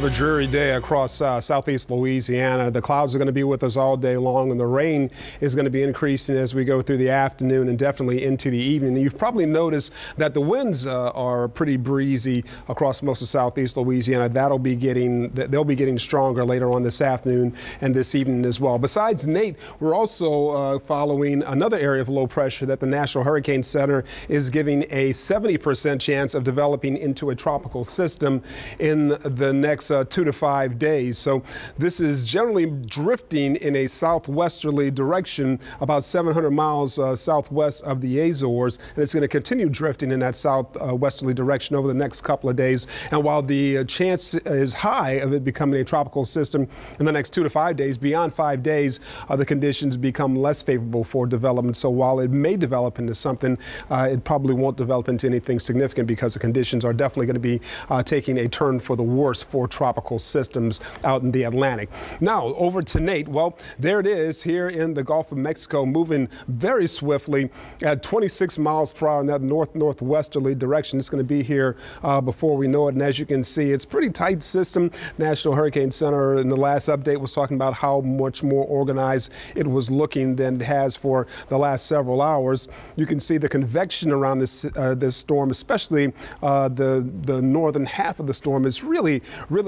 A dreary day across southeast Louisiana. The clouds are going to be with us all day long, and the rain is going to be increasing as we go through the afternoon and definitely into the evening. And you've probably noticed that the winds are pretty breezy across most of southeast Louisiana. They'll be getting stronger later on this afternoon and this evening as well. Besides Nate, we're also following another area of low pressure that the National Hurricane Center is giving a 70% chance of developing into a tropical system in the next 2 to 5 days. So this is generally drifting in a southwesterly direction about 700 miles southwest of the Azores, and it's going to continue drifting in that southwesterly direction over the next couple of days. And while the chance is high of it becoming a tropical system in the next 2 to 5 days, beyond 5 days, the conditions become less favorable for development. So while it may develop into something, it probably won't develop into anything significant because the conditions are definitely going to be taking a turn for the worse for tropical systems out in the Atlantic. Now over to Nate. Well, there it is here in the Gulf of Mexico, moving very swiftly at 26 miles per hour in that northwesterly direction. It's going to be here before we know it. And as you can see, it's a pretty tight system. National Hurricane Center in the last update was talking about how much more organized it was looking than it has for the last several hours. You can see the convection around this storm, especially the northern half of the storm, is really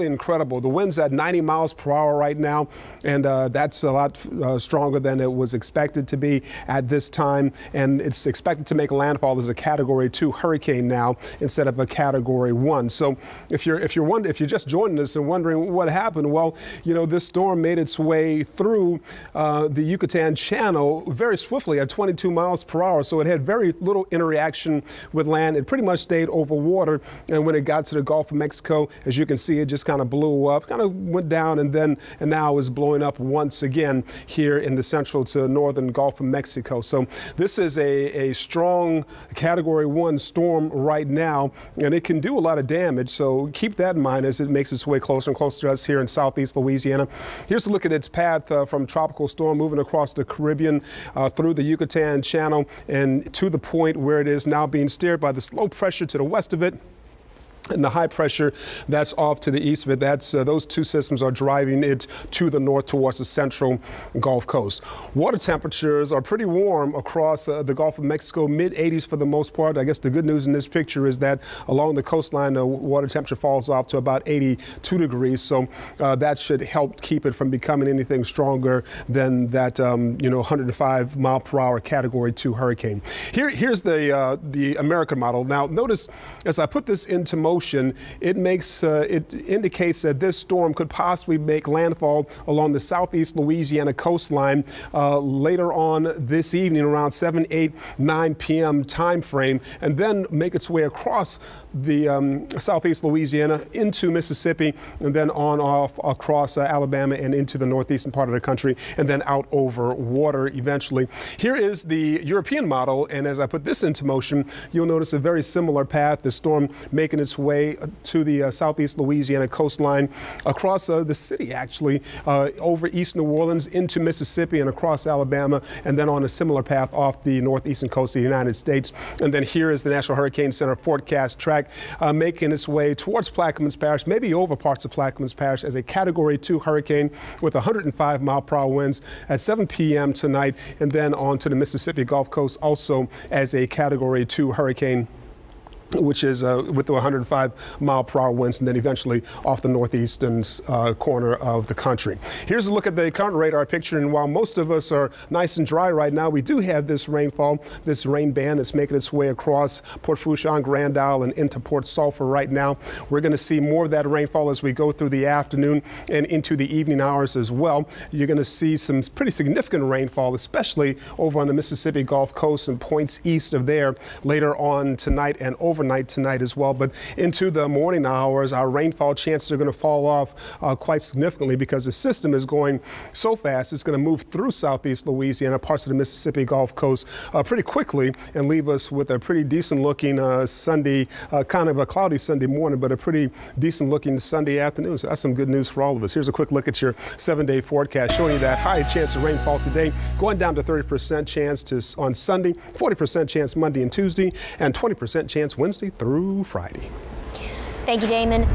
incredible. The wind's at 90 miles per hour right now, and that's a lot stronger than it was expected to be at this time. And it's expected to make landfall as a Category 2 hurricane now instead of a Category 1. So if you're just joining us and wondering what happened, well, you know, this storm made its way through the Yucatan Channel very swiftly at 22 miles per hour. So it had very little interaction with land. It pretty much stayed over water, and when it got to the Gulf of Mexico, as you can see, it just kind of blew up, kind of went down, and now is blowing up once again here in the central to northern Gulf of Mexico. So this is a strong Category 1 storm right now, and it can do a lot of damage. So keep that in mind as it makes its way closer and closer to us here in southeast Louisiana. Here's a look at its path from tropical storm moving across the Caribbean through the Yucatan Channel and to the point where it is now being steered by this low pressure to the west of it, and the high pressure that's off to the east of it. That's those two systems are driving it to the north towards the central Gulf Coast. Water temperatures are pretty warm across the Gulf of Mexico, mid-80s for the most part. I guess the good news in this picture is that along the coastline, the water temperature falls off to about 82 degrees. So that should help keep it from becoming anything stronger than that 105 mile per hour Category 2 hurricane. Here's the American model. Now notice as I put this into motion, it indicates that this storm could possibly make landfall along the southeast Louisiana coastline later on this evening around 7, 8, 9 p.m. time frame, and then make its way across the southeast Louisiana into Mississippi, and then on off across Alabama and into the northeastern part of the country, and then out over water eventually. Here is the European model, and as I put this into motion, you'll notice a very similar path. The storm making its way to the southeast Louisiana coastline, across the city actually, over East New Orleans into Mississippi and across Alabama, and then on a similar path off the northeastern coast of the United States. And then here is the National Hurricane Center forecast track making its way towards Plaquemines Parish, maybe over parts of Plaquemines Parish, as a Category 2 hurricane with 105 mile per hour winds at 7 p.m. tonight, and then on to the Mississippi Gulf Coast also as a Category 2 hurricane, which is with the 105 mile per hour winds, and then eventually off the northeastern corner of the country. Here's a look at the current radar picture, and while most of us are nice and dry right now, we do have this rainfall, this rain band that's making its way across Port Fourchon, Grand Isle, and into Port Sulphur right now. We're going to see more of that rainfall as we go through the afternoon and into the evening hours as well. You're going to see some pretty significant rainfall, especially over on the Mississippi Gulf Coast and points east of there later on tonight and overnight tonight as well. But into the morning hours, our rainfall chances are going to fall off quite significantly because the system is going so fast. It's going to move through southeast Louisiana, parts of the Mississippi Gulf Coast pretty quickly, and leave us with a pretty decent looking Sunday, kind of a cloudy Sunday morning, but a pretty decent looking Sunday afternoon. So that's some good news for all of us. Here's a quick look at your 7-day forecast showing you that high chance of rainfall today, going down to 30% chance on Sunday, 40% chance Monday and Tuesday, and 20% chance Wednesday through Friday. Thank you, Damon.